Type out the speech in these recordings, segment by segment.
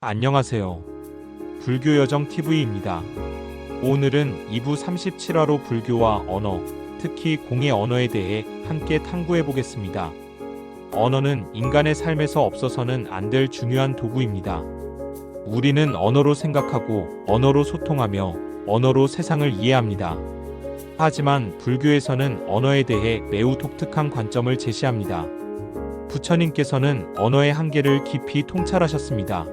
안녕하세요. 불교여정TV입니다. 오늘은 2부 37화로 불교와 언어, 특히 공의 언어에 대해 함께 탐구해 보겠습니다. 언어는 인간의 삶에서 없어서는 안 될 중요한 도구입니다. 우리는 언어로 생각하고, 언어로 소통하며, 언어로 세상을 이해합니다. 하지만 불교에서는 언어에 대해 매우 독특한 관점을 제시합니다. 부처님께서는 언어의 한계를 깊이 통찰하셨습니다.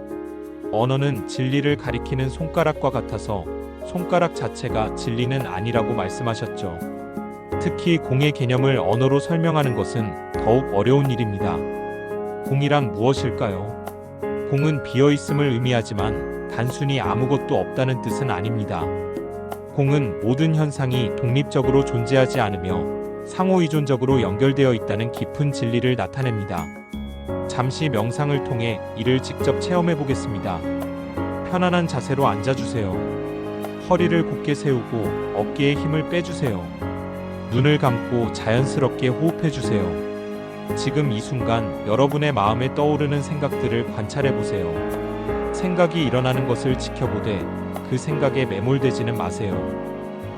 언어는 진리를 가리키는 손가락과 같아서 손가락 자체가 진리는 아니라고 말씀하셨죠. 특히 공의 개념을 언어로 설명하는 것은 더욱 어려운 일입니다. 공이란 무엇일까요? 공은 비어있음을 의미하지만 단순히 아무것도 없다는 뜻은 아닙니다. 공은 모든 현상이 독립적으로 존재하지 않으며 상호의존적으로 연결되어 있다는 깊은 진리를 나타냅니다. 잠시 명상을 통해 이를 직접 체험해 보겠습니다. 편안한 자세로 앉아주세요. 허리를 곧게 세우고 어깨에 힘을 빼주세요. 눈을 감고 자연스럽게 호흡해 주세요. 지금 이 순간 여러분의 마음에 떠오르는 생각들을 관찰해 보세요. 생각이 일어나는 것을 지켜보되 그 생각에 매몰되지는 마세요.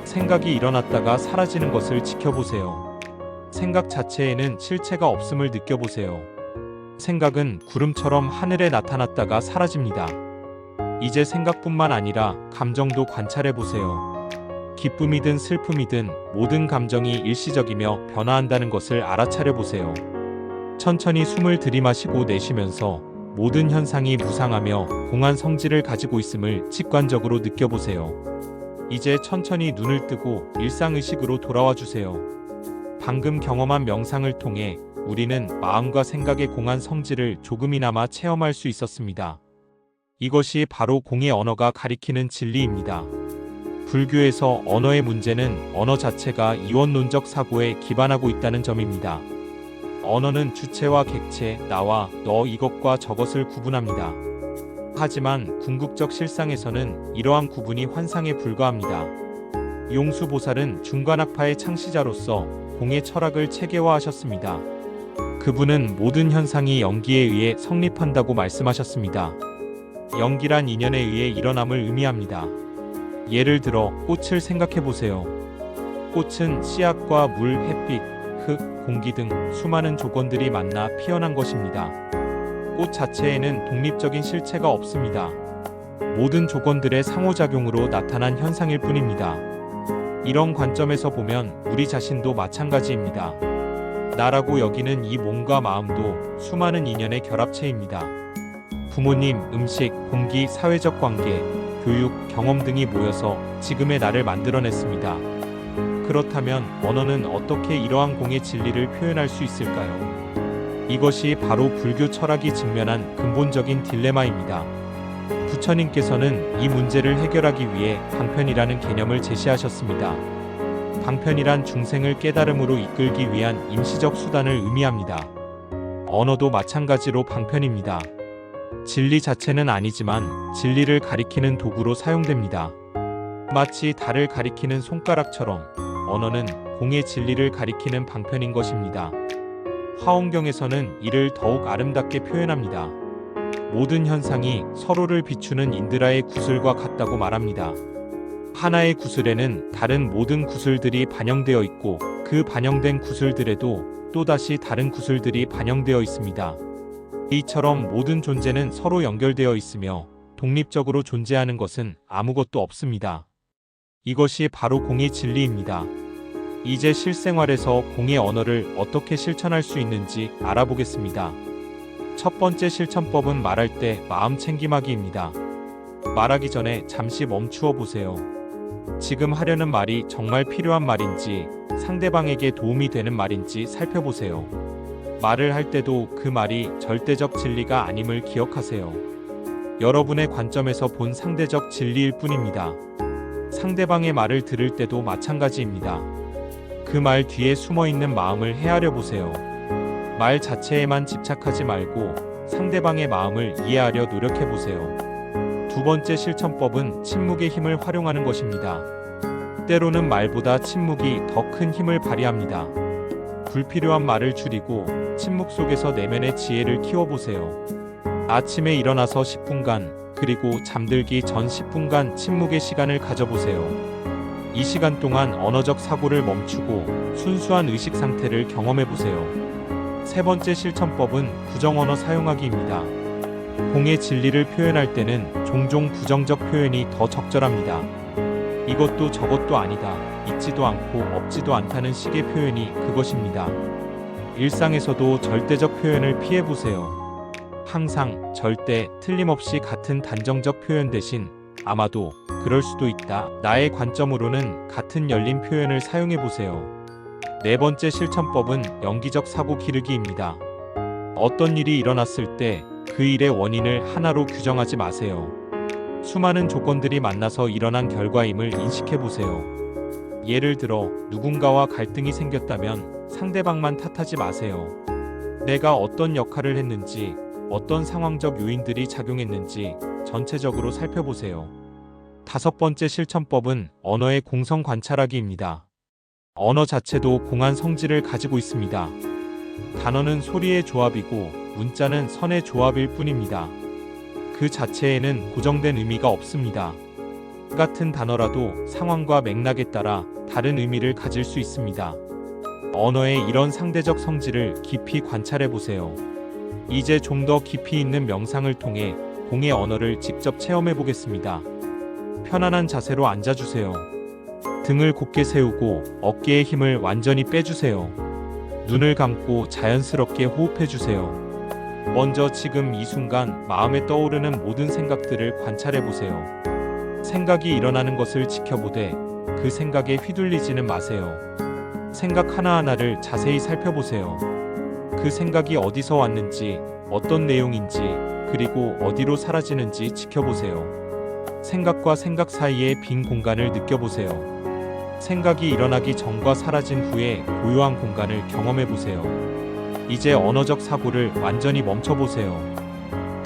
생각이 일어났다가 사라지는 것을 지켜보세요. 생각 자체에는 실체가 없음을 느껴보세요. 생각은 구름처럼 하늘에 나타났다가 사라집니다. 이제 생각뿐만 아니라 감정도 관찰해 보세요. 기쁨이든 슬픔이든 모든 감정이 일시적이며 변화한다는 것을 알아차려 보세요. 천천히 숨을 들이마시고 내쉬면서 모든 현상이 무상하며 공한 성질을 가지고 있음을 직관적으로 느껴보세요. 이제 천천히 눈을 뜨고 일상의식으로 돌아와 주세요. 방금 경험한 명상을 통해 우리는 마음과 생각의 공한 성질을 조금이나마 체험할 수 있었습니다. 이것이 바로 공의 언어가 가리키는 진리입니다. 불교에서 언어의 문제는 언어 자체가 이원론적 사고에 기반하고 있다는 점입니다. 언어는 주체와 객체, 나와 너 이것과 저것을 구분합니다. 하지만 궁극적 실상에서는 이러한 구분이 환상에 불과합니다. 용수보살은 중관학파의 창시자로서 공의 철학을 체계화하셨습니다. 그분은 모든 현상이 연기에 의해 성립한다고 말씀하셨습니다. 연기란 인연에 의해 일어남을 의미합니다. 예를 들어 꽃을 생각해 보세요. 꽃은 씨앗과 물, 햇빛, 흙, 공기 등 수많은 조건들이 만나 피어난 것입니다. 꽃 자체에는 독립적인 실체가 없습니다. 모든 조건들의 상호작용으로 나타난 현상일 뿐입니다. 이런 관점에서 보면 우리 자신도 마찬가지입니다. 나라고 여기는 이 몸과 마음도 수많은 인연의 결합체입니다. 부모님, 음식, 공기, 사회적 관계, 교육, 경험 등이 모여서 지금의 나를 만들어냈습니다. 그렇다면 언어는 어떻게 이러한 공의 진리를 표현할 수 있을까요? 이것이 바로 불교 철학이 직면한 근본적인 딜레마입니다. 부처님께서는 이 문제를 해결하기 위해 방편이라는 개념을 제시하셨습니다. 방편이란 중생을 깨달음으로 이끌기 위한 임시적 수단을 의미합니다. 언어도 마찬가지로 방편입니다. 진리 자체는 아니지만 진리를 가리키는 도구로 사용됩니다. 마치 달을 가리키는 손가락처럼 언어는 공의 진리를 가리키는 방편인 것입니다. 화엄경에서는 이를 더욱 아름답게 표현합니다. 모든 현상이 서로를 비추는 인드라의 구슬과 같다고 말합니다. 하나의 구슬에는 다른 모든 구슬들이 반영되어 있고 그 반영된 구슬들에도 또다시 다른 구슬들이 반영되어 있습니다. 이처럼 모든 존재는 서로 연결되어 있으며 독립적으로 존재하는 것은 아무것도 없습니다. 이것이 바로 공의 진리입니다. 이제 실생활에서 공의 언어를 어떻게 실천할 수 있는지 알아보겠습니다. 첫 번째 실천법은 말할 때 마음 챙김하기입니다. 말하기 전에 잠시 멈추어 보세요. 지금 하려는 말이 정말 필요한 말인지 상대방에게 도움이 되는 말인지 살펴보세요. 말을 할 때도 그 말이 절대적 진리가 아님을 기억하세요. 여러분의 관점에서 본 상대적 진리일 뿐입니다. 상대방의 말을 들을 때도 마찬가지입니다. 그 말 뒤에 숨어있는 마음을 헤아려 보세요. 말 자체에만 집착하지 말고 상대방의 마음을 이해하려 노력해 보세요. 두 번째 실천법은 침묵의 힘을 활용하는 것입니다. 때로는 말보다 침묵이 더 큰 힘을 발휘합니다. 불필요한 말을 줄이고 침묵 속에서 내면의 지혜를 키워보세요. 아침에 일어나서 10분간, 그리고 잠들기 전 10분간 침묵의 시간을 가져보세요. 이 시간 동안 언어적 사고를 멈추고 순수한 의식 상태를 경험해보세요. 세 번째 실천법은 부정언어 사용하기입니다. 공의 진리를 표현할 때는 종종 부정적 표현이 더 적절합니다. 이것도 저것도 아니다, 있지도 않고 없지도 않다는 식의 표현이 그것입니다. 일상에서도 절대적 표현을 피해보세요. 항상, 절대, 틀림없이 같은 단정적 표현 대신 아마도, 그럴 수도 있다, 나의 관점으로는 같은 열린 표현을 사용해보세요. 네 번째 실천법은 연기적 사고 기르기입니다. 어떤 일이 일어났을 때 그 일의 원인을 하나로 규정하지 마세요. 수많은 조건들이 만나서 일어난 결과임을 인식해보세요. 예를 들어 누군가와 갈등이 생겼다면 상대방만 탓하지 마세요. 내가 어떤 역할을 했는지, 어떤 상황적 요인들이 작용했는지 전체적으로 살펴보세요. 다섯 번째 실천법은 언어의 공성 관찰하기입니다. 언어 자체도 공한 성질을 가지고 있습니다. 단어는 소리의 조합이고 문자는 선의 조합일 뿐입니다. 그 자체에는 고정된 의미가 없습니다. 같은 단어라도 상황과 맥락에 따라 다른 의미를 가질 수 있습니다. 언어의 이런 상대적 성질을 깊이 관찰해 보세요. 이제 좀 더 깊이 있는 명상을 통해 공의 언어를 직접 체험해 보겠습니다. 편안한 자세로 앉아주세요. 등을 곧게 세우고 어깨의 힘을 완전히 빼주세요. 눈을 감고 자연스럽게 호흡해 주세요. 먼저 지금 이 순간 마음에 떠오르는 모든 생각들을 관찰해 보세요. 생각이 일어나는 것을 지켜보되 그 생각에 휘둘리지는 마세요. 생각 하나하나를 자세히 살펴보세요. 그 생각이 어디서 왔는지, 어떤 내용인지, 그리고 어디로 사라지는지 지켜보세요. 생각과 생각 사이의 빈 공간을 느껴보세요. 생각이 일어나기 전과 사라진 후에 고요한 공간을 경험해 보세요. 이제 언어적 사고를 완전히 멈춰보세요.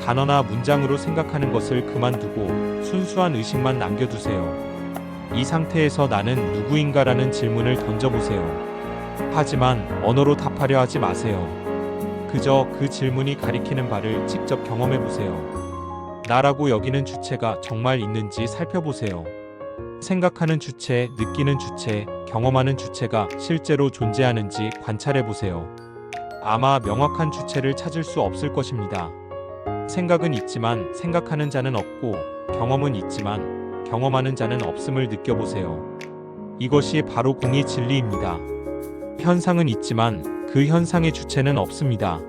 단어나 문장으로 생각하는 것을 그만두고 순수한 의식만 남겨두세요. 이 상태에서 나는 누구인가라는 질문을 던져보세요. 하지만 언어로 답하려 하지 마세요. 그저 그 질문이 가리키는 바를 직접 경험해 보세요. 나라고 여기는 주체가 정말 있는지 살펴보세요. 생각하는 주체, 느끼는 주체, 경험하는 주체가 실제로 존재하는지 관찰해 보세요. 아마 명확한 주체를 찾을 수 없을 것입니다. 생각은 있지만 생각하는 자는 없고, 경험은 있지만 경험하는 자는 없음을 느껴보세요. 이것이 바로 공의 진리입니다. 현상은 있지만 그 현상의 주체는 없습니다.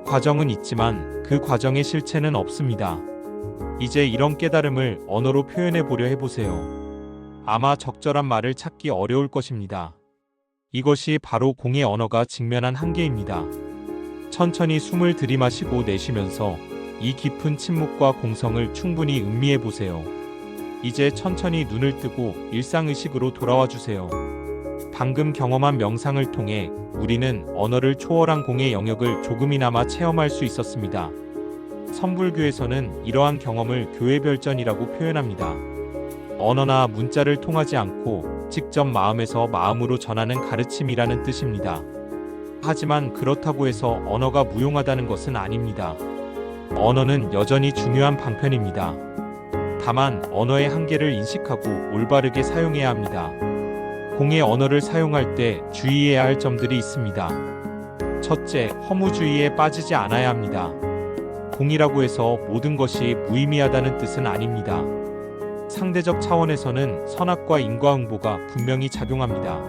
과정은 있지만 그 과정의 실체는 없습니다. 이제 이런 깨달음을 언어로 표현해 보려 해보세요. 아마 적절한 말을 찾기 어려울 것입니다. 이것이 바로 공의 언어가 직면한 한계입니다. 천천히 숨을 들이마시고 내쉬면서 이 깊은 침묵과 공성을 충분히 음미해 보세요. 이제 천천히 눈을 뜨고 일상의식으로 돌아와 주세요. 방금 경험한 명상을 통해 우리는 언어를 초월한 공의 영역을 조금이나마 체험할 수 있었습니다. 선불교에서는 이러한 경험을 교회별전이라고 표현합니다. 언어나 문자를 통하지 않고 직접 마음에서 마음으로 전하는 가르침이라는 뜻입니다. 하지만 그렇다고 해서 언어가 무용하다는 것은 아닙니다. 언어는 여전히 중요한 방편입니다. 다만 언어의 한계를 인식하고 올바르게 사용해야 합니다. 공의 언어를 사용할 때 주의해야 할 점들이 있습니다. 첫째, 허무주의에 빠지지 않아야 합니다. 공이라고 해서 모든 것이 무의미하다는 뜻은 아닙니다. 상대적 차원에서는 선악과 인과응보가 분명히 작용합니다.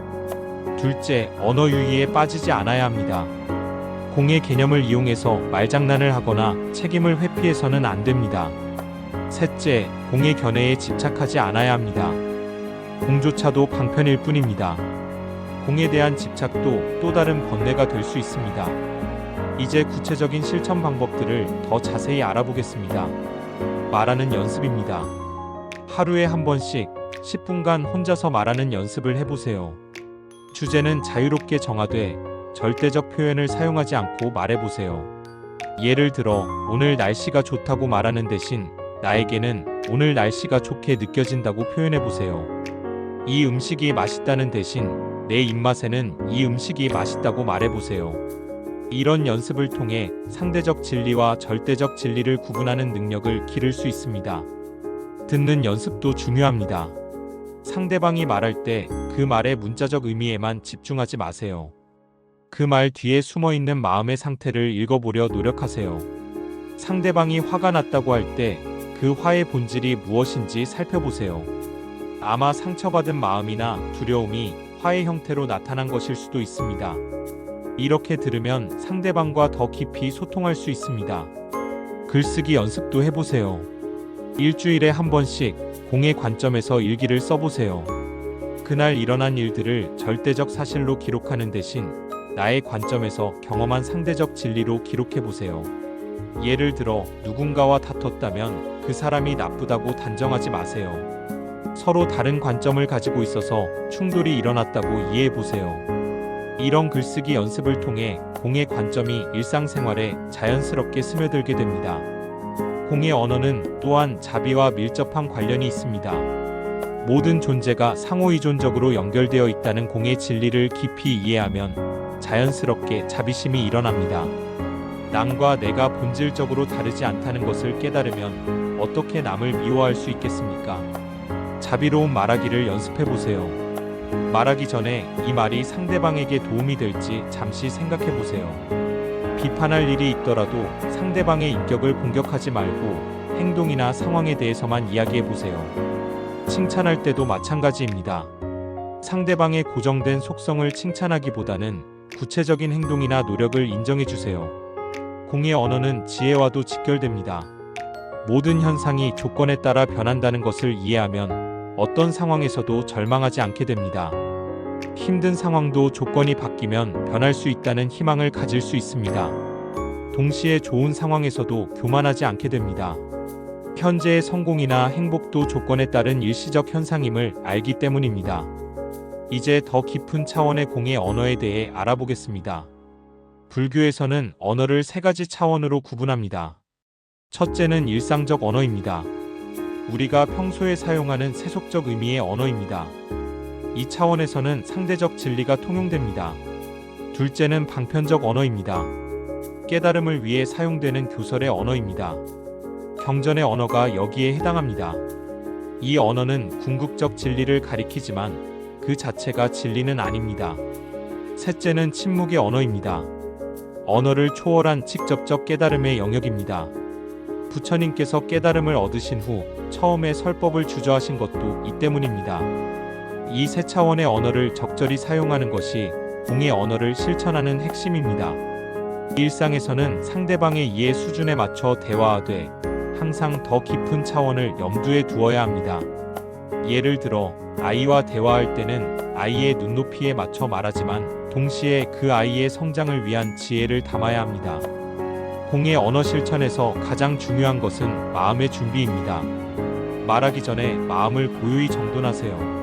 둘째, 언어 유희에 빠지지 않아야 합니다. 공의 개념을 이용해서 말장난을 하거나 책임을 회피해서는 안 됩니다. 셋째, 공의 견해에 집착하지 않아야 합니다. 공조차도 방편일 뿐입니다. 공에 대한 집착도 또 다른 번뇌가 될 수 있습니다. 이제 구체적인 실천 방법들을 더 자세히 알아보겠습니다. 말하는 연습입니다. 하루에 한 번씩 10분간 혼자서 말하는 연습을 해보세요. 주제는 자유롭게 정하되 절대적 표현을 사용하지 않고 말해보세요. 예를 들어 오늘 날씨가 좋다고 말하는 대신 나에게는 오늘 날씨가 좋게 느껴진다고 표현해보세요. 이 음식이 맛있다는 대신 내 입맛에는 이 음식이 맛있다고 말해보세요. 이런 연습을 통해 상대적 진리와 절대적 진리를 구분하는 능력을 기를 수 있습니다. 듣는 연습도 중요합니다. 상대방이 말할 때 그 말의 문자적 의미에만 집중하지 마세요. 그 말 뒤에 숨어있는 마음의 상태를 읽어보려 노력하세요. 상대방이 화가 났다고 할 때 그 화의 본질이 무엇인지 살펴보세요. 아마 상처받은 마음이나 두려움이 화의 형태로 나타난 것일 수도 있습니다. 이렇게 들으면 상대방과 더 깊이 소통할 수 있습니다. 글쓰기 연습도 해보세요. 일주일에 한 번씩 공의 관점에서 일기를 써보세요. 그날 일어난 일들을 절대적 사실로 기록하는 대신 나의 관점에서 경험한 상대적 진리로 기록해보세요. 예를 들어 누군가와 다퉜다면 그 사람이 나쁘다고 단정하지 마세요. 서로 다른 관점을 가지고 있어서 충돌이 일어났다고 이해해보세요. 이런 글쓰기 연습을 통해 공의 관점이 일상생활에 자연스럽게 스며들게 됩니다. 공의 언어는 또한 자비와 밀접한 관련이 있습니다. 모든 존재가 상호의존적으로 연결되어 있다는 공의 진리를 깊이 이해하면 자연스럽게 자비심이 일어납니다. 남과 내가 본질적으로 다르지 않다는 것을 깨달으면 어떻게 남을 미워할 수 있겠습니까? 자비로운 말하기를 연습해보세요. 말하기 전에 이 말이 상대방에게 도움이 될지 잠시 생각해보세요. 비판할 일이 있더라도 상대방의 인격을 공격하지 말고 행동이나 상황에 대해서만 이야기해보세요. 칭찬할 때도 마찬가지입니다. 상대방의 고정된 속성을 칭찬하기보다는 구체적인 행동이나 노력을 인정해주세요. 공의 언어는 지혜와도 직결됩니다. 모든 현상이 조건에 따라 변한다는 것을 이해하면 어떤 상황에서도 절망하지 않게 됩니다. 힘든 상황도 조건이 바뀌면 변할 수 있다는 희망을 가질 수 있습니다. 동시에 좋은 상황에서도 교만하지 않게 됩니다. 현재의 성공이나 행복도 조건에 따른 일시적 현상임을 알기 때문입니다. 이제 더 깊은 차원의 공의 언어에 대해 알아보겠습니다. 불교에서는 언어를 세 가지 차원으로 구분합니다. 첫째는 일상적 언어입니다. 우리가 평소에 사용하는 세속적 의미의 언어입니다. 이 차원에서는 상대적 진리가 통용됩니다. 둘째는 방편적 언어입니다. 깨달음을 위해 사용되는 교설의 언어입니다. 경전의 언어가 여기에 해당합니다. 이 언어는 궁극적 진리를 가리키지만 그 자체가 진리는 아닙니다. 셋째는 침묵의 언어입니다. 언어를 초월한 직접적 깨달음의 영역입니다. 부처님께서 깨달음을 얻으신 후 처음에 설법을 주저하신 것도 이 때문입니다. 이 세 차원의 언어를 적절히 사용하는 것이 공의 언어를 실천하는 핵심입니다. 일상에서는 상대방의 이해 수준에 맞춰 대화하되 항상 더 깊은 차원을 염두에 두어야 합니다. 예를 들어 아이와 대화할 때는 아이의 눈높이에 맞춰 말하지만 동시에 그 아이의 성장을 위한 지혜를 담아야 합니다. 공의 언어 실천에서 가장 중요한 것은 마음의 준비입니다. 말하기 전에 마음을 고요히 정돈하세요.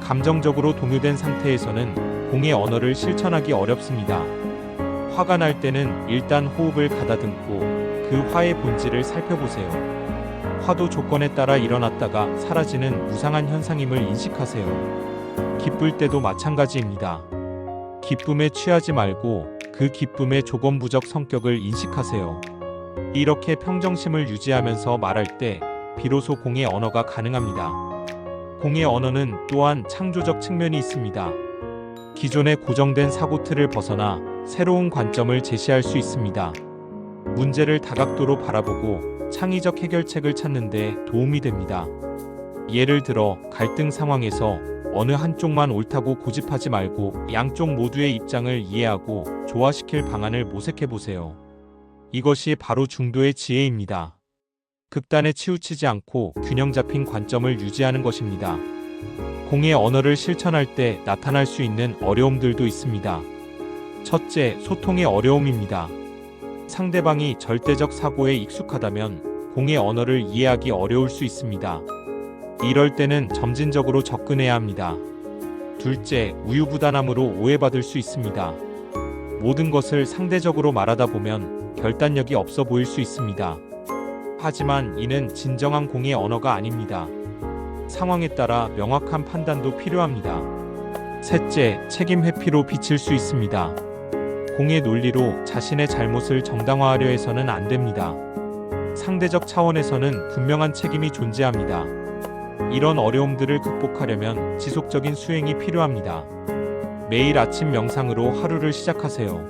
감정적으로 동요된 상태에서는 공의 언어를 실천하기 어렵습니다. 화가 날 때는 일단 호흡을 가다듬고 그 화의 본질을 살펴보세요. 화도 조건에 따라 일어났다가 사라지는 무상한 현상임을 인식하세요. 기쁠 때도 마찬가지입니다. 기쁨에 취하지 말고 그 기쁨의 조건부적 성격을 인식하세요. 이렇게 평정심을 유지하면서 말할 때 비로소 공의 언어가 가능합니다. 공의 언어는 또한 창조적 측면이 있습니다. 기존의 고정된 사고틀을 벗어나 새로운 관점을 제시할 수 있습니다. 문제를 다각도로 바라보고 창의적 해결책을 찾는 데 도움이 됩니다. 예를 들어 갈등 상황에서 어느 한쪽만 옳다고 고집하지 말고 양쪽 모두의 입장을 이해하고 조화시킬 방안을 모색해보세요. 이것이 바로 중도의 지혜입니다. 극단에 치우치지 않고 균형 잡힌 관점을 유지하는 것입니다. 공의 언어를 실천할 때 나타날 수 있는 어려움들도 있습니다. 첫째, 소통의 어려움입니다. 상대방이 절대적 사고에 익숙하다면 공의 언어를 이해하기 어려울 수 있습니다. 이럴 때는 점진적으로 접근해야 합니다. 둘째, 우유부단함으로 오해받을 수 있습니다. 모든 것을 상대적으로 말하다 보면 결단력이 없어 보일 수 있습니다. 하지만 이는 진정한 공의 언어가 아닙니다. 상황에 따라 명확한 판단도 필요합니다. 셋째, 책임 회피로 비칠 수 있습니다. 공의 논리로 자신의 잘못을 정당화하려 해서는 안 됩니다. 상대적 차원에서는 분명한 책임이 존재합니다. 이런 어려움들을 극복하려면 지속적인 수행이 필요합니다. 매일 아침 명상으로 하루를 시작하세요.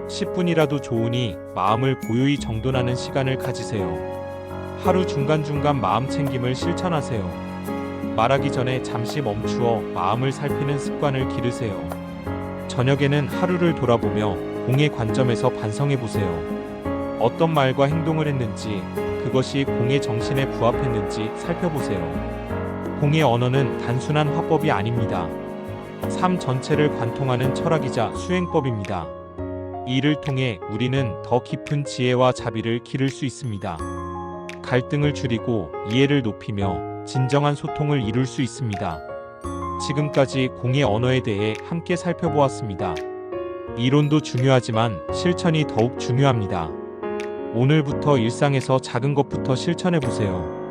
10분이라도 좋으니 마음을 고요히 정돈하는 시간을 가지세요. 하루 중간중간 마음 챙김을 실천하세요. 말하기 전에 잠시 멈추어 마음을 살피는 습관을 기르세요. 저녁에는 하루를 돌아보며 공의 관점에서 반성해 보세요. 어떤 말과 행동을 했는지, 그것이 공의 정신에 부합했는지 살펴보세요. 공의 언어는 단순한 화법이 아닙니다. 삶 전체를 관통하는 철학이자 수행법입니다. 이를 통해 우리는 더 깊은 지혜와 자비를 기를 수 있습니다. 갈등을 줄이고 이해를 높이며 진정한 소통을 이룰 수 있습니다. 지금까지 공의 언어에 대해 함께 살펴보았습니다. 이론도 중요하지만 실천이 더욱 중요합니다. 오늘부터 일상에서 작은 것부터 실천해 보세요.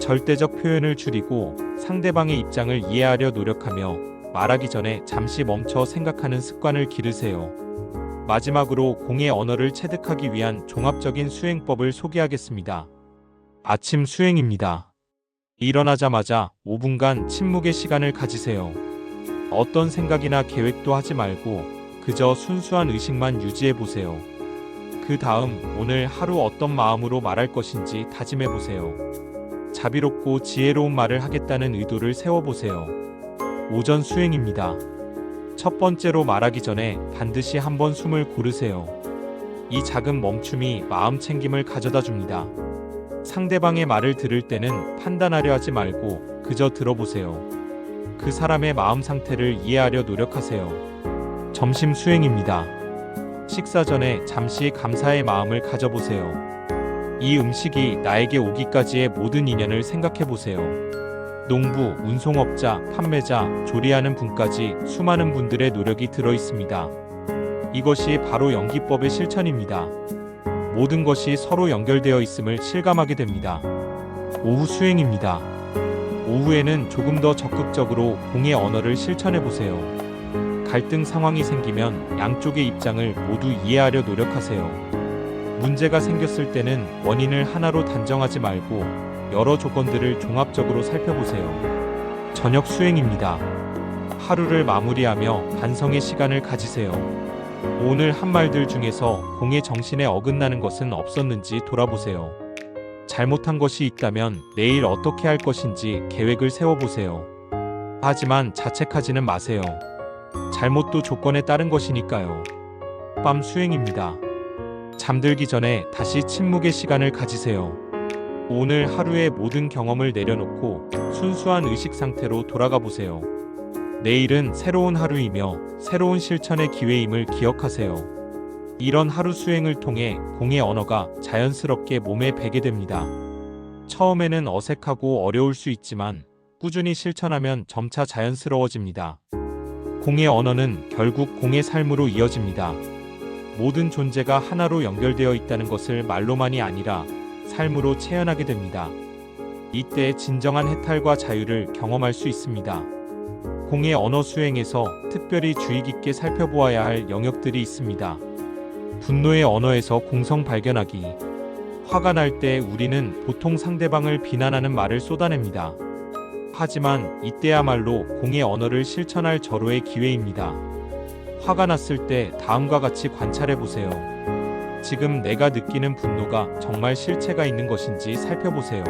절대적 표현을 줄이고 상대방의 입장을 이해하려 노력하며 말하기 전에 잠시 멈춰 생각하는 습관을 기르세요. 마지막으로 공의 언어를 체득하기 위한 종합적인 수행법을 소개하겠습니다. 아침 수행입니다. 일어나자마자 5분간 침묵의 시간을 가지세요. 어떤 생각이나 계획도 하지 말고 그저 순수한 의식만 유지해 보세요. 그 다음 오늘 하루 어떤 마음으로 말할 것인지 다짐해 보세요. 자비롭고 지혜로운 말을 하겠다는 의도를 세워보세요. 오전 수행입니다. 첫 번째로 말하기 전에 반드시 한번 숨을 고르세요. 이 작은 멈춤이 마음 챙김을 가져다 줍니다. 상대방의 말을 들을 때는 판단하려 하지 말고 그저 들어보세요. 그 사람의 마음 상태를 이해하려 노력하세요. 점심 수행입니다. 식사 전에 잠시 감사의 마음을 가져보세요. 이 음식이 나에게 오기까지의 모든 인연을 생각해 보세요. 농부, 운송업자, 판매자, 조리하는 분까지 수많은 분들의 노력이 들어 있습니다. 이것이 바로 연기법의 실천입니다. 모든 것이 서로 연결되어 있음을 실감하게 됩니다. 오후 수행입니다. 오후에는 조금 더 적극적으로 공의 언어를 실천해 보세요. 갈등 상황이 생기면 양쪽의 입장을 모두 이해하려 노력하세요. 문제가 생겼을 때는 원인을 하나로 단정하지 말고 여러 조건들을 종합적으로 살펴보세요. 저녁 수행입니다. 하루를 마무리하며 반성의 시간을 가지세요. 오늘 한 말들 중에서 공의 정신에 어긋나는 것은 없었는지 돌아보세요. 잘못한 것이 있다면 내일 어떻게 할 것인지 계획을 세워보세요. 하지만 자책하지는 마세요. 잘못도 조건에 따른 것이니까요. 밤 수행입니다. 잠들기 전에 다시 침묵의 시간을 가지세요. 오늘 하루의 모든 경험을 내려놓고 순수한 의식 상태로 돌아가 보세요. 내일은 새로운 하루이며 새로운 실천의 기회임을 기억하세요. 이런 하루 수행을 통해 공의 언어가 자연스럽게 몸에 배게 됩니다. 처음에는 어색하고 어려울 수 있지만 꾸준히 실천하면 점차 자연스러워집니다. 공의 언어는 결국 공의 삶으로 이어집니다. 모든 존재가 하나로 연결되어 있다는 것을 말로만이 아니라 삶으로 체현하게 됩니다. 이때 진정한 해탈과 자유를 경험할 수 있습니다. 공의 언어 수행에서 특별히 주의 깊게 살펴보아야 할 영역들이 있습니다. 분노의 언어에서 공성 발견하기. 화가 날 때 우리는 보통 상대방을 비난하는 말을 쏟아냅니다. 하지만 이때야말로 공의 언어를 실천할 절호의 기회입니다. 화가 났을 때 다음과 같이 관찰해 보세요. 지금 내가 느끼는 분노가 정말 실체가 있는 것인지 살펴보세요.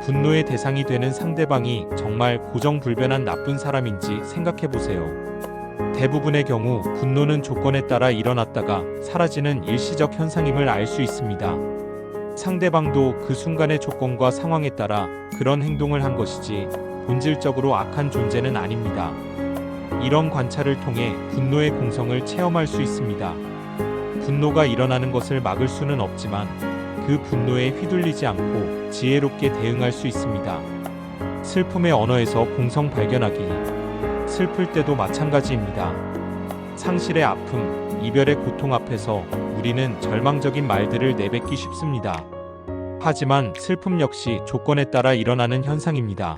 분노의 대상이 되는 상대방이 정말 고정불변한 나쁜 사람인지 생각해 보세요. 대부분의 경우 분노는 조건에 따라 일어났다가 사라지는 일시적 현상임을 알 수 있습니다. 상대방도 그 순간의 조건과 상황에 따라 그런 행동을 한 것이지 본질적으로 악한 존재는 아닙니다. 이런 관찰을 통해 분노의 공성을 체험할 수 있습니다. 분노가 일어나는 것을 막을 수는 없지만 그 분노에 휘둘리지 않고 지혜롭게 대응할 수 있습니다. 슬픔의 언어에서 공성 발견하기. 슬플 때도 마찬가지입니다. 상실의 아픔, 이별의 고통 앞에서 우리는 절망적인 말들을 내뱉기 쉽습니다. 하지만 슬픔 역시 조건에 따라 일어나는 현상입니다.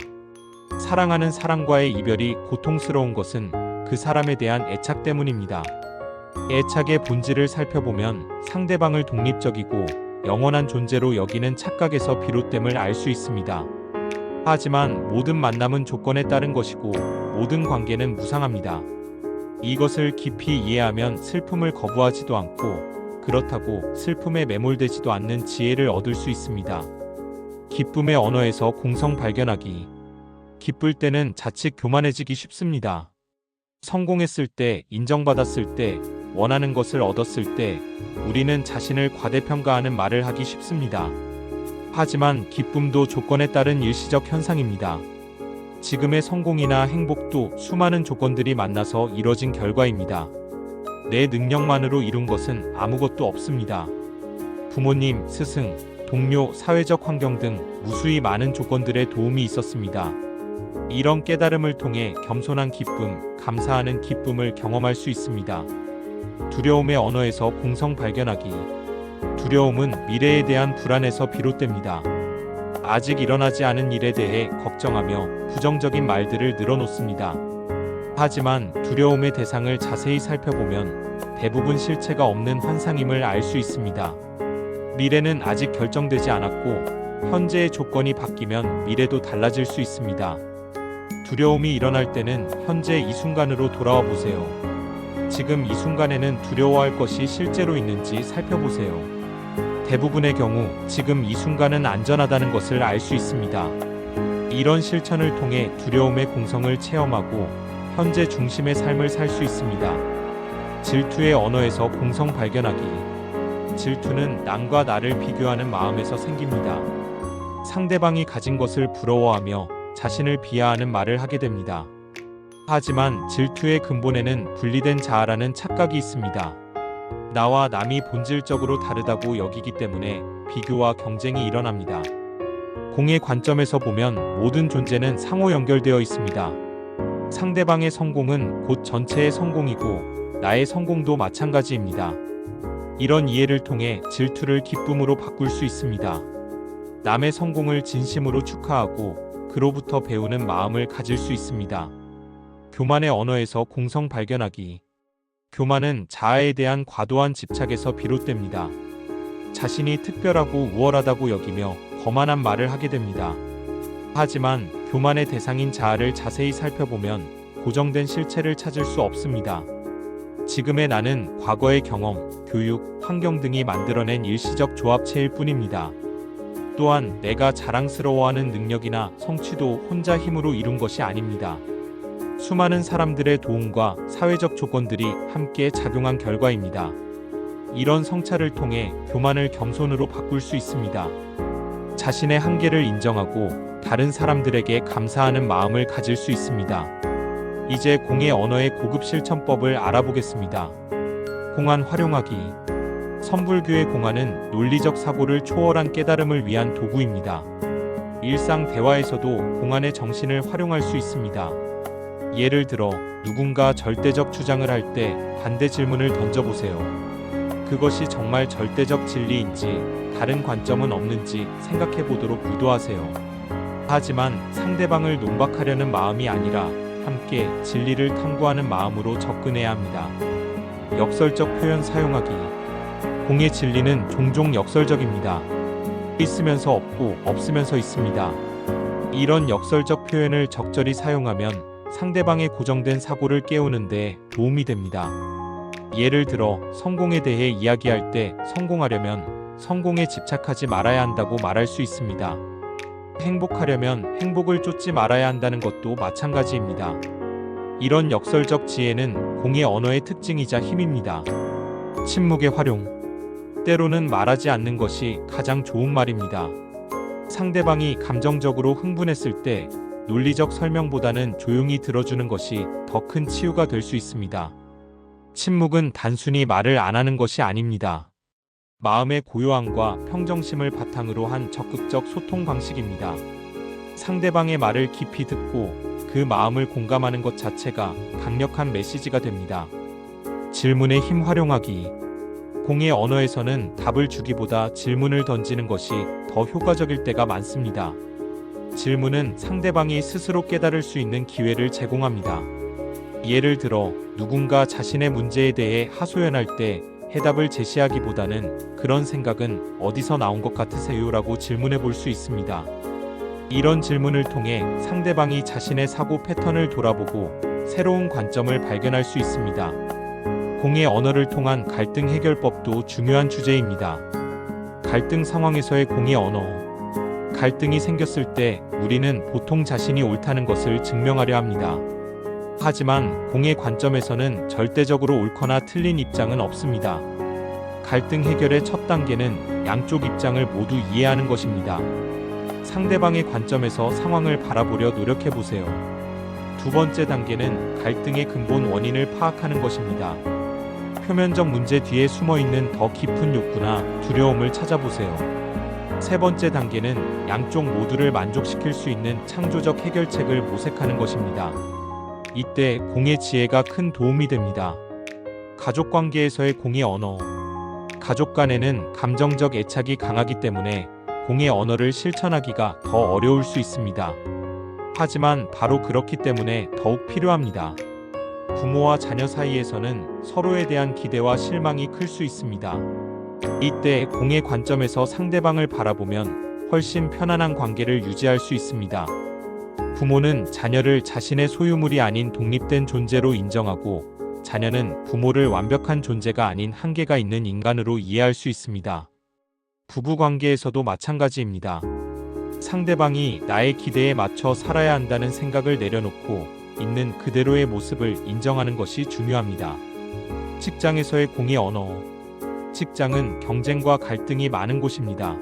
사랑하는 사람과의 이별이 고통스러운 것은 그 사람에 대한 애착 때문입니다. 애착의 본질을 살펴보면 상대방을 독립적이고 영원한 존재로 여기는 착각에서 비롯됨을 알 수 있습니다. 하지만 모든 만남은 조건에 따른 것이고 모든 관계는 무상합니다. 이것을 깊이 이해하면 슬픔을 거부하지도 않고 그렇다고 슬픔에 매몰되지도 않는 지혜를 얻을 수 있습니다. 기쁨의 언어에서 공성 발견하기. 기쁠 때는 자칫 교만해지기 쉽습니다. 성공했을 때, 인정받았을 때, 원하는 것을 얻었을 때 우리는 자신을 과대평가하는 말을 하기 쉽습니다. 하지만 기쁨도 조건에 따른 일시적 현상입니다. 지금의 성공이나 행복도 수많은 조건들이 만나서 이뤄진 결과입니다. 내 능력만으로 이룬 것은 아무것도 없습니다. 부모님, 스승, 동료, 사회적 환경 등 무수히 많은 조건들의 도움이 있었습니다. 이런 깨달음을 통해 겸손한 기쁨, 감사하는 기쁨을 경험할 수 있습니다. 두려움의 언어에서 공성 발견하기. 두려움은 미래에 대한 불안에서 비롯됩니다. 아직 일어나지 않은 일에 대해 걱정하며 부정적인 말들을 늘어놓습니다. 하지만 두려움의 대상을 자세히 살펴보면 대부분 실체가 없는 환상임을 알 수 있습니다. 미래는 아직 결정되지 않았고 현재의 조건이 바뀌면 미래도 달라질 수 있습니다. 두려움이 일어날 때는 현재 이 순간으로 돌아와 보세요. 지금 이 순간에는 두려워할 것이 실제로 있는지 살펴보세요. 대부분의 경우 지금 이 순간은 안전하다는 것을 알 수 있습니다. 이런 실천을 통해 두려움의 공성을 체험하고 현재 중심의 삶을 살 수 있습니다. 질투의 언어에서 공성 발견하기. 질투는 남과 나를 비교하는 마음에서 생깁니다. 상대방이 가진 것을 부러워하며 자신을 비하하는 말을 하게 됩니다. 하지만 질투의 근본에는 분리된 자아라는 착각이 있습니다. 나와 남이 본질적으로 다르다고 여기기 때문에 비교와 경쟁이 일어납니다. 공의 관점에서 보면 모든 존재는 상호 연결되어 있습니다. 상대방의 성공은 곧 전체의 성공이고 나의 성공도 마찬가지입니다. 이런 이해를 통해 질투를 기쁨으로 바꿀 수 있습니다. 남의 성공을 진심으로 축하하고 그로부터 배우는 마음을 가질 수 있습니다. 교만의 언어에서 공성 발견하기. 교만은 자아에 대한 과도한 집착에서 비롯됩니다. 자신이 특별하고 우월하다고 여기며 거만한 말을 하게 됩니다. 하지만 교만의 대상인 자아를 자세히 살펴보면 고정된 실체를 찾을 수 없습니다. 지금의 나는 과거의 경험, 교육, 환경 등이 만들어낸 일시적 조합체일 뿐입니다. 또한 내가 자랑스러워하는 능력이나 성취도 혼자 힘으로 이룬 것이 아닙니다. 수많은 사람들의 도움과 사회적 조건들이 함께 작용한 결과입니다. 이런 성찰을 통해 교만을 겸손으로 바꿀 수 있습니다. 자신의 한계를 인정하고 다른 사람들에게 감사하는 마음을 가질 수 있습니다. 이제 공의 언어의 고급 실천법을 알아보겠습니다. 공안 활용하기. 선불교의 공안은 논리적 사고를 초월한 깨달음을 위한 도구입니다. 일상 대화에서도 공안의 정신을 활용할 수 있습니다. 예를 들어 누군가 절대적 주장을 할 때 반대 질문을 던져보세요. 그것이 정말 절대적 진리인지 다른 관점은 없는지 생각해 보도록 유도하세요. 하지만 상대방을 농박하려는 마음이 아니라 함께 진리를 탐구하는 마음으로 접근해야 합니다. 역설적 표현 사용하기. 공의 진리는 종종 역설적입니다. 있으면서 없고 없으면서 있습니다. 이런 역설적 표현을 적절히 사용하면 상대방의 고정된 사고를 깨우는 데 도움이 됩니다. 예를 들어 성공에 대해 이야기할 때 성공하려면 성공에 집착하지 말아야 한다고 말할 수 있습니다. 행복하려면 행복을 쫓지 말아야 한다는 것도 마찬가지입니다. 이런 역설적 지혜는 공의 언어의 특징이자 힘입니다. 침묵의 활용. 때로는 말하지 않는 것이 가장 좋은 말입니다. 상대방이 감정적으로 흥분했을 때 논리적 설명보다는 조용히 들어주는 것이 더 큰 치유가 될 수 있습니다. 침묵은 단순히 말을 안 하는 것이 아닙니다. 마음의 고요함과 평정심을 바탕으로 한 적극적 소통 방식입니다. 상대방의 말을 깊이 듣고 그 마음을 공감하는 것 자체가 강력한 메시지가 됩니다. 질문의 힘 활용하기. 공의 언어에서는 답을 주기보다 질문을 던지는 것이 더 효과적일 때가 많습니다. 질문은 상대방이 스스로 깨달을 수 있는 기회를 제공합니다. 예를 들어 누군가 자신의 문제에 대해 하소연할 때 해답을 제시하기보다는 "그런 생각은 어디서 나온 것 같으세요? 라고 질문해 볼 수 있습니다. 이런 질문을 통해 상대방이 자신의 사고 패턴을 돌아보고 새로운 관점을 발견할 수 있습니다. 공의 언어를 통한 갈등 해결법도 중요한 주제입니다. 갈등 상황에서의 공의 언어. 갈등이 생겼을 때 우리는 보통 자신이 옳다는 것을 증명하려 합니다. 하지만 공의 관점에서는 절대적으로 옳거나 틀린 입장은 없습니다. 갈등 해결의 첫 단계는 양쪽 입장을 모두 이해하는 것입니다. 상대방의 관점에서 상황을 바라보려 노력해 보세요. 두 번째 단계는 갈등의 근본 원인을 파악하는 것입니다. 표면적 문제 뒤에 숨어 있는 더 깊은 욕구나 두려움을 찾아보세요. 세 번째 단계는 양쪽 모두를 만족시킬 수 있는 창조적 해결책을 모색하는 것입니다. 이때 공의 지혜가 큰 도움이 됩니다. 가족 관계에서의 공의 언어. 가족 간에는 감정적 애착이 강하기 때문에 공의 언어를 실천하기가 더 어려울 수 있습니다. 하지만 바로 그렇기 때문에 더욱 필요합니다. 부모와 자녀 사이에서는 서로에 대한 기대와 실망이 클 수 있습니다. 이때 공의 관점에서 상대방을 바라보면 훨씬 편안한 관계를 유지할 수 있습니다. 부모는 자녀를 자신의 소유물이 아닌 독립된 존재로 인정하고, 자녀는 부모를 완벽한 존재가 아닌 한계가 있는 인간으로 이해할 수 있습니다. 부부 관계에서도 마찬가지입니다. 상대방이 나의 기대에 맞춰 살아야 한다는 생각을 내려놓고 있는 그대로의 모습을 인정하는 것이 중요합니다. 직장에서의 공의 언어. 직장은 경쟁과 갈등이 많은 곳입니다.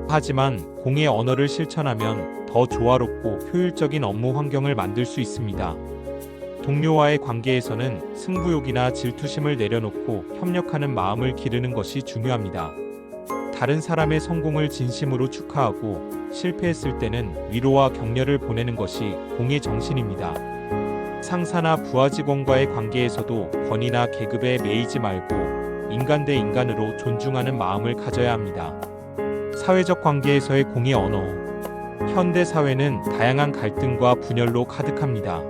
하지만 공의 언어를 실천하면 더 조화롭고 효율적인 업무 환경을 만들 수 있습니다. 동료와의 관계에서는 승부욕이나 질투심을 내려놓고 협력하는 마음을 기르는 것이 중요합니다. 다른 사람의 성공을 진심으로 축하하고 실패했을 때는 위로와 격려를 보내는 것이 공의 정신입니다. 상사나 부하 직원과의 관계에서도 권위나 계급에 매이지 말고 인간 대 인간으로 존중하는 마음을 가져야 합니다. 사회적 관계에서의 공의 언어. 현대 사회는 다양한 갈등과 분열로 가득합니다.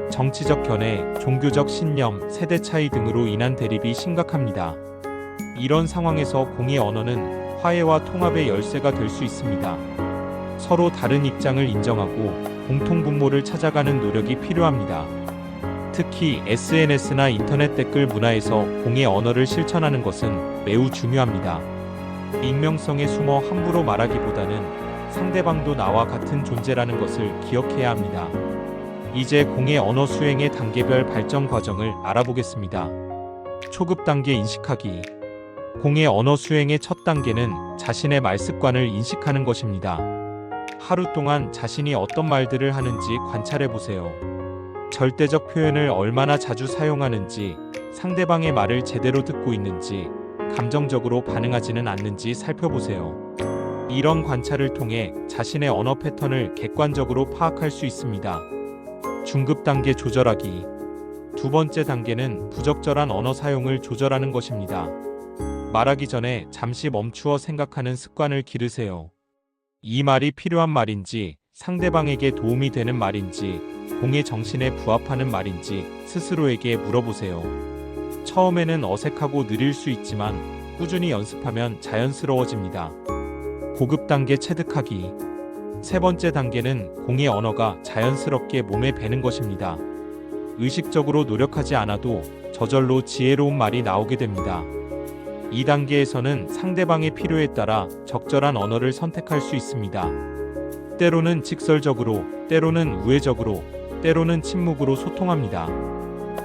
정치적 견해, 종교적 신념, 세대 차이 등으로 인한 대립이 심각합니다. 이런 상황에서 공의 언어는 화해와 통합의 열쇠가 될 수 있습니다. 서로 다른 입장을 인정하고 공통 분모를 찾아가는 노력이 필요합니다. 특히 SNS나 인터넷 댓글 문화에서 공의 언어를 실천하는 것은 매우 중요합니다. 익명성에 숨어 함부로 말하기보다는 상대방도 나와 같은 존재라는 것을 기억해야 합니다. 이제 공의 언어 수행의 단계별 발전 과정을 알아보겠습니다. 초급 단계 인식하기. 공의 언어 수행의 첫 단계는 자신의 말 습관을 인식하는 것입니다. 하루 동안 자신이 어떤 말들을 하는지 관찰해 보세요. 절대적 표현을 얼마나 자주 사용하는지, 상대방의 말을 제대로 듣고 있는지, 감정적으로 반응하지는 않는지 살펴보세요. 이런 관찰을 통해 자신의 언어 패턴을 객관적으로 파악할 수 있습니다. 중급 단계 조절하기. 두 번째 단계는 부적절한 언어 사용을 조절하는 것입니다. 말하기 전에 잠시 멈추어 생각하는 습관을 기르세요. 이 말이 필요한 말인지, 상대방에게 도움이 되는 말인지, 공의 정신에 부합하는 말인지 스스로에게 물어보세요. 처음에는 어색하고 느릴 수 있지만 꾸준히 연습하면 자연스러워집니다. 고급 단계 체득하기. 세 번째 단계는 공의 언어가 자연스럽게 몸에 배는 것입니다. 의식적으로 노력하지 않아도 저절로 지혜로운 말이 나오게 됩니다. 이 단계에서는 상대방의 필요에 따라 적절한 언어를 선택할 수 있습니다. 때로는 직설적으로, 때로는 우회적으로, 때로는 침묵으로 소통합니다.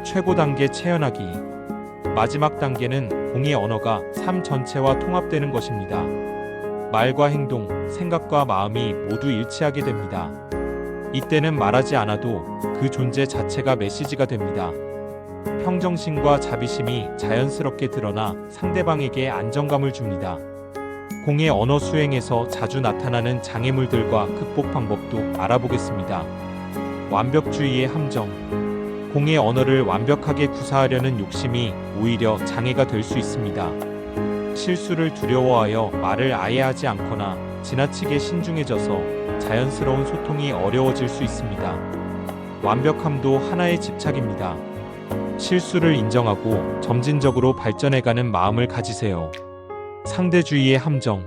최고 단계 체현하기. 마지막 단계는 공의 언어가 삶 전체와 통합되는 것입니다. 말과 행동, 생각과 마음이 모두 일치하게 됩니다. 이때는 말하지 않아도 그 존재 자체가 메시지가 됩니다. 평정심과 자비심이 자연스럽게 드러나 상대방에게 안정감을 줍니다. 공의 언어 수행에서 자주 나타나는 장애물들과 극복 방법도 알아보겠습니다. 완벽주의의 함정. 공의 언어를 완벽하게 구사하려는 욕심이 오히려 장애가 될 수 있습니다. 실수를 두려워하여 말을 아예 하지 않거나 지나치게 신중해져서 자연스러운 소통이 어려워질 수 있습니다. 완벽함도 하나의 집착입니다. 실수를 인정하고 점진적으로 발전해가는 마음을 가지세요. 상대주의의 함정.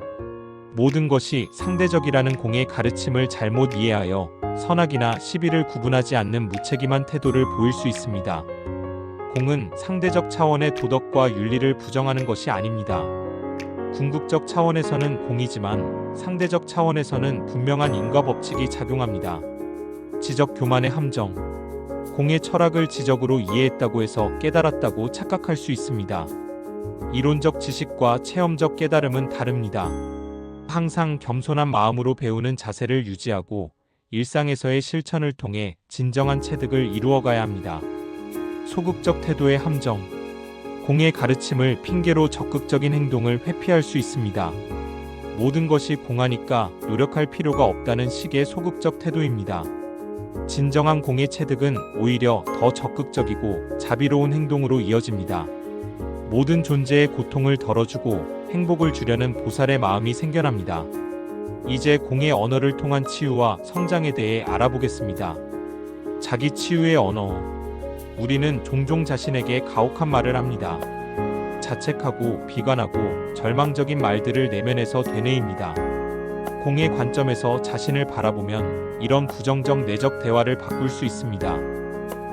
모든 것이 상대적이라는 공의 가르침을 잘못 이해하여 선악이나 시비를 구분하지 않는 무책임한 태도를 보일 수 있습니다. 공은 상대적 차원의 도덕과 윤리를 부정하는 것이 아닙니다. 궁극적 차원에서는 공이지만 상대적 차원에서는 분명한 인과 법칙이 작용합니다. 지적 교만의 함정. 공의 철학을 지적으로 이해했다고 해서 깨달았다고 착각할 수 있습니다. 이론적 지식과 체험적 깨달음은 다릅니다. 항상 겸손한 마음으로 배우는 자세를 유지하고 일상에서의 실천을 통해 진정한 체득을 이루어가야 합니다. 소극적 태도의 함정. 공의 가르침을 핑계로 적극적인 행동을 회피할 수 있습니다. 모든 것이 공하니까 노력할 필요가 없다는 식의 소극적 태도입니다. 진정한 공의 체득은 오히려 더 적극적이고 자비로운 행동으로 이어집니다. 모든 존재의 고통을 덜어주고 행복을 주려는 보살의 마음이 생겨납니다. 이제 공의 언어를 통한 치유와 성장에 대해 알아보겠습니다. 자기 치유의 언어. 우리는 종종 자신에게 가혹한 말을 합니다. 자책하고 비관하고 절망적인 말들을 내면에서 되뇌입니다. 공의 관점에서 자신을 바라보면 이런 부정적 내적 대화를 바꿀 수 있습니다.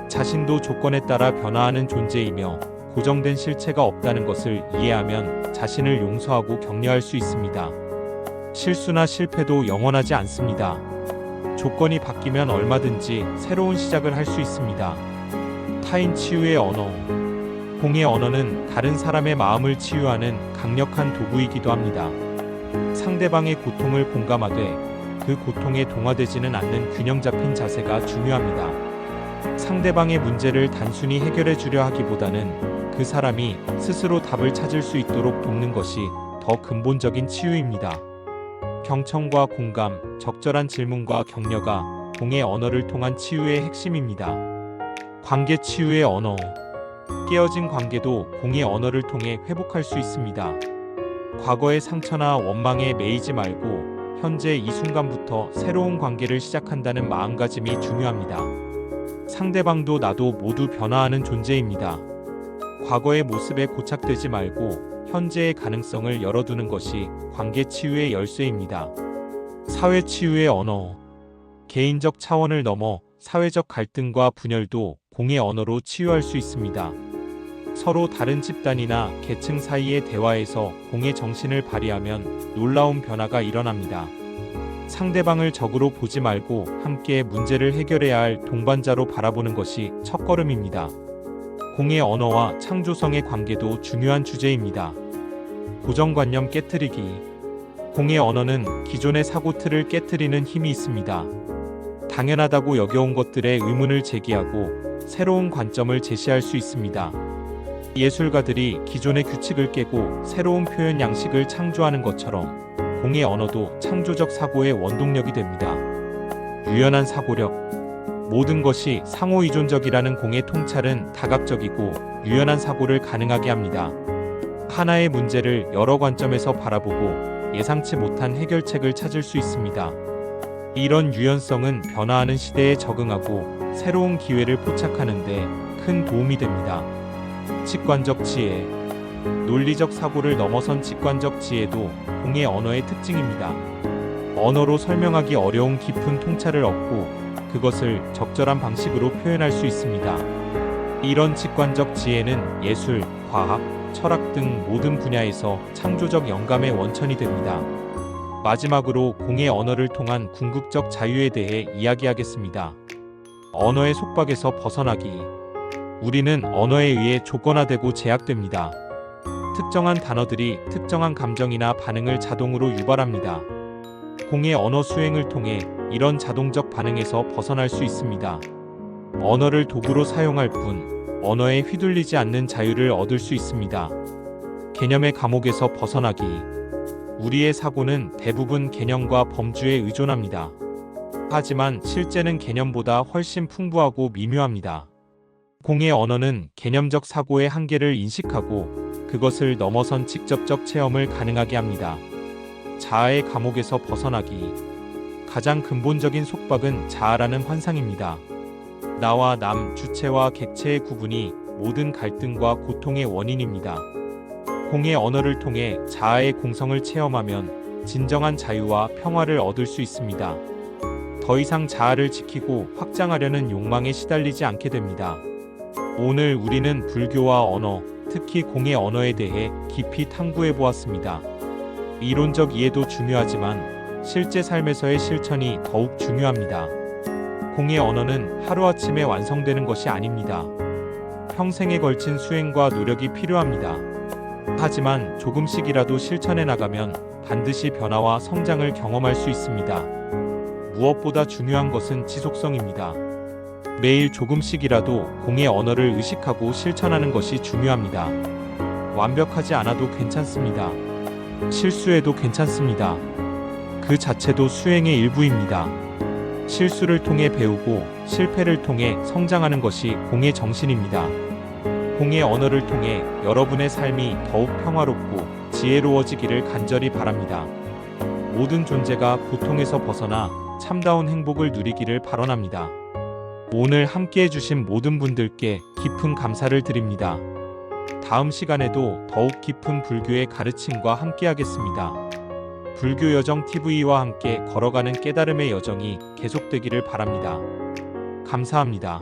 자신도 조건에 따라 변화하는 존재이며 고정된 실체가 없다는 것을 이해하면 자신을 용서하고 격려할 수 있습니다. 실수나 실패도 영원하지 않습니다. 조건이 바뀌면 얼마든지 새로운 시작을 할 수 있습니다. 타인 치유의 언어. 공의 언어는 다른 사람의 마음을 치유하는 강력한 도구이기도 합니다. 상대방의 고통을 공감하되 그 고통에 동화되지는 않는 균형 잡힌 자세가 중요합니다. 상대방의 문제를 단순히 해결해 주려 하기보다는 그 사람이 스스로 답을 찾을 수 있도록 돕는 것이 더 근본적인 치유입니다. 경청과 공감, 적절한 질문과 격려가 공의 언어를 통한 치유의 핵심입니다. 관계 치유의 언어. 깨어진 관계도 공의 언어를 통해 회복할 수 있습니다. 과거의 상처나 원망에 매이지 말고 현재 이 순간부터 새로운 관계를 시작한다는 마음가짐이 중요합니다. 상대방도 나도 모두 변화하는 존재입니다. 과거의 모습에 고착되지 말고 현재의 가능성을 열어두는 것이 관계 치유의 열쇠입니다. 사회 치유의 언어. 개인적 차원을 넘어 사회적 갈등과 분열도 공의 언어로 치유할 수 있습니다. 서로 다른 집단이나 계층 사이의 대화에서 공의 정신을 발휘하면 놀라운 변화가 일어납니다. 상대방을 적으로 보지 말고 함께 문제를 해결해야 할 동반자로 바라보는 것이 첫걸음입니다. 공의 언어와 창조성의 관계도 중요한 주제입니다. 고정관념 깨트리기. 공의 언어는 기존의 사고틀을 깨트리는 힘이 있습니다. 당연하다고 여겨온 것들의 의문을 제기하고 새로운 관점을 제시할 수 있습니다. 예술가들이 기존의 규칙을 깨고 새로운 표현 양식을 창조하는 것처럼 공의 언어도 창조적 사고의 원동력이 됩니다. 유연한 사고력. 모든 것이 상호의존적이라는 공의 통찰은 다각적이고 유연한 사고를 가능하게 합니다. 하나의 문제를 여러 관점에서 바라보고 예상치 못한 해결책을 찾을 수 있습니다. 이런 유연성은 변화하는 시대에 적응하고 새로운 기회를 포착하는 데 큰 도움이 됩니다. 직관적 지혜. 논리적 사고를 넘어선 직관적 지혜도 공의 언어의 특징입니다. 언어로 설명하기 어려운 깊은 통찰을 얻고 그것을 적절한 방식으로 표현할 수 있습니다. 이런 직관적 지혜는 예술, 과학, 철학 등 모든 분야에서 창조적 영감의 원천이 됩니다. 마지막으로 공의 언어를 통한 궁극적 자유에 대해 이야기하겠습니다. 언어의 속박에서 벗어나기. 우리는 언어에 의해 조건화되고 제약됩니다. 특정한 단어들이 특정한 감정이나 반응을 자동으로 유발합니다. 공의 언어 수행을 통해 이런 자동적 반응에서 벗어날 수 있습니다. 언어를 도구로 사용할 뿐 언어에 휘둘리지 않는 자유를 얻을 수 있습니다. 개념의 감옥에서 벗어나기. 우리의 사고는 대부분 개념과 범주에 의존합니다. 하지만 실제는 개념보다 훨씬 풍부하고 미묘합니다. 공의 언어는 개념적 사고의 한계를 인식하고 그것을 넘어선 직접적 체험을 가능하게 합니다. 자아의 감옥에서 벗어나기. 가장 근본적인 속박은 자아라는 환상입니다. 나와 남, 주체와 객체의 구분이 모든 갈등과 고통의 원인입니다. 공의 언어를 통해 자아의 공성을 체험하면 진정한 자유와 평화를 얻을 수 있습니다. 더 이상 자아를 지키고 확장하려는 욕망에 시달리지 않게 됩니다. 오늘 우리는 불교와 언어, 특히 공의 언어에 대해 깊이 탐구해 보았습니다. 이론적 이해도 중요하지만 실제 삶에서의 실천이 더욱 중요합니다. 공의 언어는 하루아침에 완성되는 것이 아닙니다. 평생에 걸친 수행과 노력이 필요합니다. 하지만 조금씩이라도 실천해 나가면 반드시 변화와 성장을 경험할 수 있습니다. 무엇보다 중요한 것은 지속성입니다. 매일 조금씩이라도 공의 언어를 의식하고 실천하는 것이 중요합니다. 완벽하지 않아도 괜찮습니다. 실수해도 괜찮습니다. 그 자체도 수행의 일부입니다. 실수를 통해 배우고 실패를 통해 성장하는 것이 공의 정신입니다. 공의 언어를 통해 여러분의 삶이 더욱 평화롭고 지혜로워지기를 간절히 바랍니다. 모든 존재가 고통에서 벗어나 참다운 행복을 누리기를 발언합니다. 오늘 함께 해주신 모든 분들께 깊은 감사를 드립니다. 다음 시간에도 더욱 깊은 불교의 가르침과 함께하겠습니다. 불교 여정 TV와 함께 걸어가는 깨달음의 여정이 계속되기를 바랍니다. 감사합니다.